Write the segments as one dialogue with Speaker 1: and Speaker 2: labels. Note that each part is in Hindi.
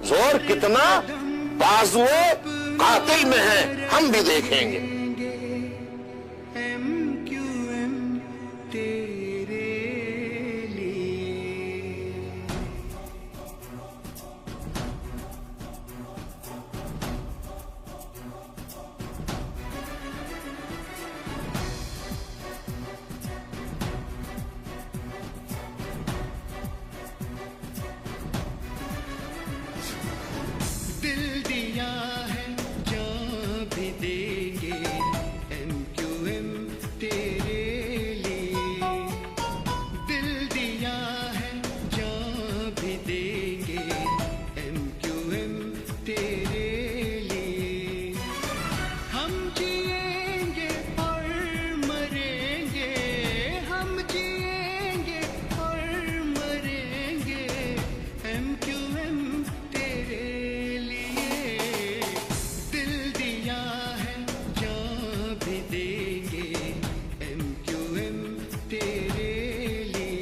Speaker 1: जोर कितना बाजुए कातिल में है, हम भी देखेंगे।
Speaker 2: दिल दिया है जान भी देंगे MQM तेरे लिए। दिल दिया है जान भी देंगे MQM तेरे लिए। हम जिएंगे और मरेंगे, हम जिएंगे और मरेंगे MQM तेरे लिए। दिल दिया है जान भी देंगे MQM तेरे लिए।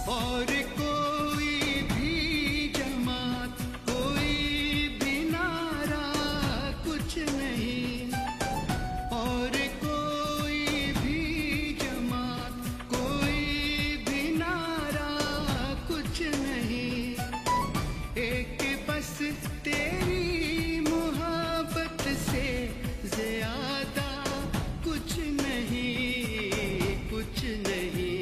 Speaker 2: और कोई भी जमात, कोई भी नारा कुछ नहीं। और कोई भी जमात, कोई भी नारा कुछ नहीं। एक बस तेरी मोहब्बत से ज्यादा कुछ नहीं, कुछ नहीं।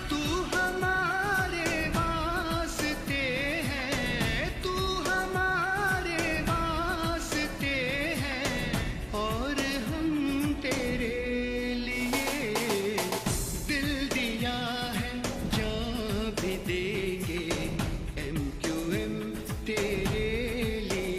Speaker 2: तू हमारे वास्ते है, तू हमारे वास्ते है और हम तेरे लिए। दिल दिया है जान भी देंगे MQM तेरे लिए।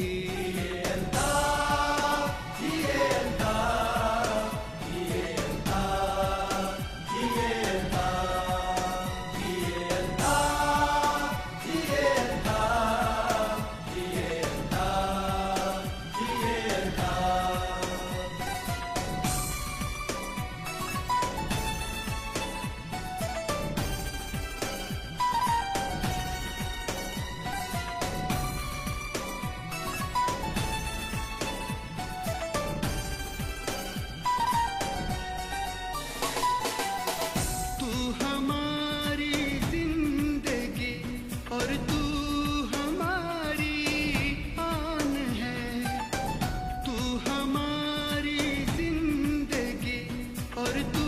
Speaker 2: तू हमारी जिंदगी और तू हमारी आन है। तू हमारी जिंदगी और तू